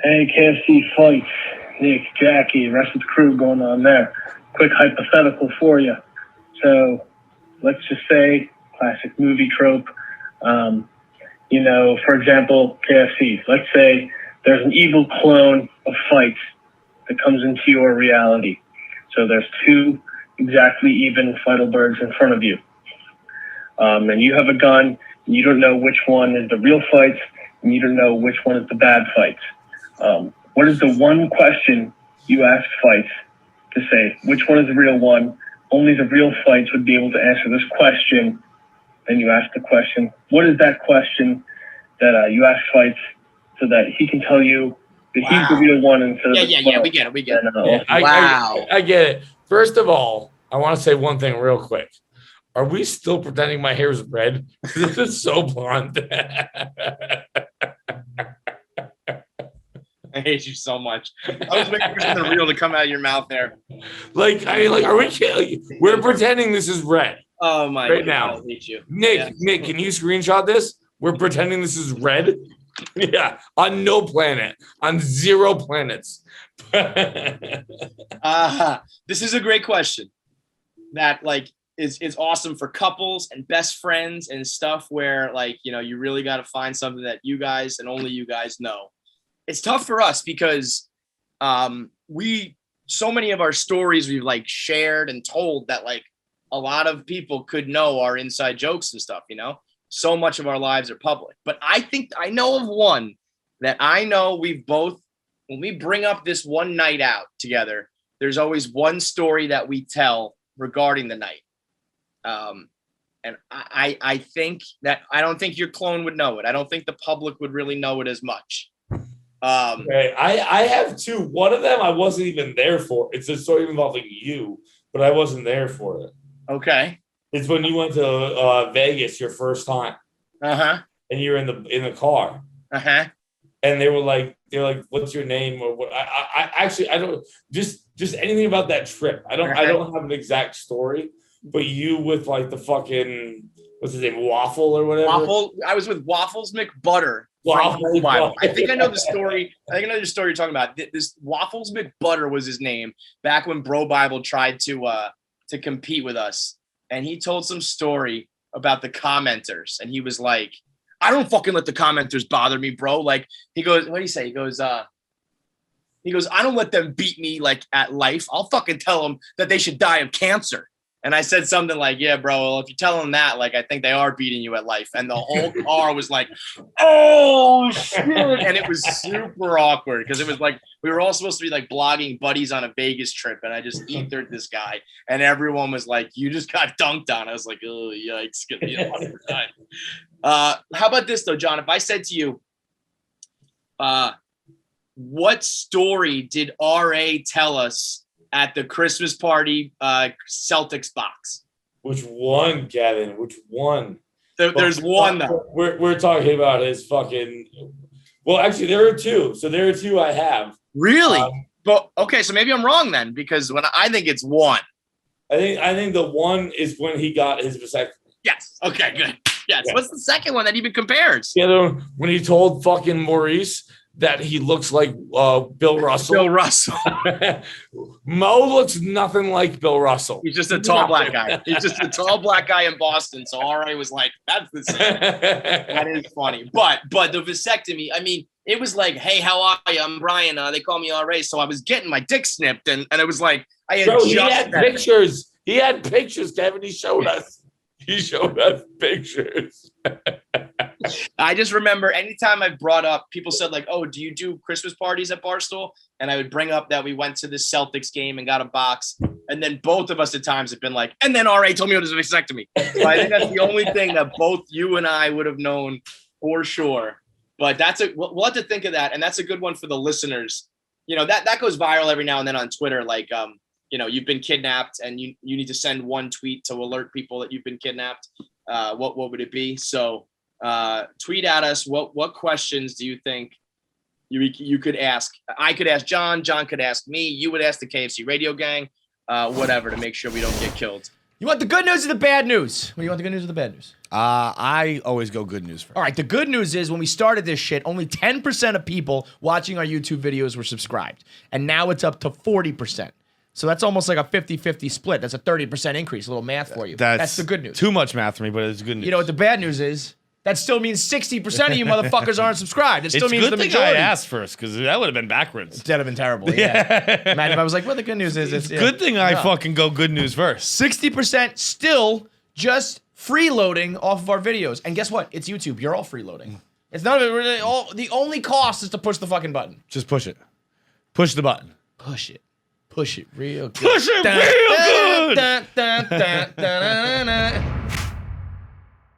Hey, KFC fights. Nick, Jackie, rest of the crew going on there. Quick hypothetical for you. So let's just say, classic movie trope. For example, KFC. Let's say there's an evil clone of fights that comes into your reality. So there's two exactly even Feitelbergs in front of you. And you have a gun, and you don't know which one is the real fights, and you don't know which one is the bad fights. What is the one question you ask fights to say which one is the real one? Only the real fights would be able to answer this question. Then you ask the question. What is that question that you ask fights so that he can tell you that he's the real one instead of Yeah, we get it. Yeah, I get it. First of all, I want to say one thing real quick. Are we still pretending my hair is red? This is so blonde. I hate you so much. I was waiting for something real to come out of your mouth there. Are we kidding? We're pretending this is red. Oh my God! Now, I hate you. Nick, can you screenshot this? We're pretending this is red. Yeah, on no planet, on 0 planets. This is a great question. That is awesome for couples and best friends and stuff where you really got to find something that you guys and only you guys know. It's tough for us because so many of our stories we've shared and told that a lot of people could know our inside jokes and stuff, so much of our lives are public. But I think I know of one that I know we've both, when we bring up this one night out together, there's always one story that we tell regarding the night. And I think that I don't think your clone would know it. I don't think the public would really know it as much. Okay, I have two. One of them I wasn't even there for. It's a story involving you, but I wasn't there for it. Okay. It's when you went to Vegas your first time. Uh-huh. And you're in the car. Uh-huh. And they were like, what's your name? Or what? I don't just anything about that trip. I don't have an exact story, but you with the fucking, what's his name, Waffle or whatever. I was with Waffles McButter. I think I know the story. I think I know the story you're talking about. This Waffles McButter was his name back when Bro Bible tried to compete with us, and he told some story about the commenters, and he was like, "I don't fucking let the commenters bother me, bro." He goes, "What do you say?" He goes, "I don't let them beat me at life. I'll fucking tell them that they should die of cancer." And I said something like, "Yeah, bro, well, if you tell them that, I think they are beating you at life." And the whole car was like, "Oh, shit." And it was super awkward because it was we were all supposed to be blogging buddies on a Vegas trip. And I just ethered this guy. And everyone was like, "You just got dunked on." I was like, "Oh, yikes. Get me a hard time." How about this, though, John? If I said to you, what story did R.A. tell us at the Christmas party Celtics box? Which one, Kevin? Which one? There's one though. We're talking about his fucking. Well, actually, there are two. So there are two I have. Really? But okay, so maybe I'm wrong then, because when I think it's one. I think the one is when he got his vasectomy. Yes. Okay. Good. Yes. Yeah. What's the second one that even compares? Yeah, when he told fucking Maurice that he looks like Bill Russell. Bill Russell. Mo looks nothing like Bill Russell. He's just a tall black guy. He's just a tall black guy in Boston. So R.A. was like, "That's the same." That is funny. But the vasectomy, I mean, it was like, "Hey, how are you? I'm Brian. They call me R.A." So I was getting my dick snipped, and it was like I had he had pictures. He had pictures, Kevin. He showed us. He showed us pictures. I just remember anytime I brought up, people said "Oh, do you do Christmas parties at Barstool?" And I would bring up that we went to this Celtics game and got a box. And then both of us at times have been like, "And then R.A. told me it was a vasectomy." So I think that's the only thing that both you and I would have known for sure. But we'll have to think of that. And that's a good one for the listeners. That goes viral every now and then on Twitter. You've been kidnapped and you need to send one tweet to alert people that you've been kidnapped. What would it be? So tweet at us. What questions do you think you could ask? I could ask John. John could ask me. You would ask the KFC radio gang, whatever, to make sure we don't get killed. You want the good news or the bad news? What do you want, the good news or the bad news? I always go good news first. All right, the good news is when we started this shit, only 10% of people watching our YouTube videos were subscribed. And now it's up to 40%. So that's almost like a 50-50 split. That's a 30% increase. A little math for you. That's the good news. Too much math for me, but it's good news. You know what the bad news is? That still means 60% of you motherfuckers aren't subscribed. It still means the majority. It's good thing I asked first, because that would have been backwards. That'd have been terrible. Yeah. Imagine if I was like, well, the good news is It's good thing I fucking go good news first. 60% still just freeloading off of our videos. And guess what? It's YouTube. You're all freeloading. It's not really all. The only cost is to push the fucking button. Just push it. Push the button. Push it. Push it real good. Push it real good.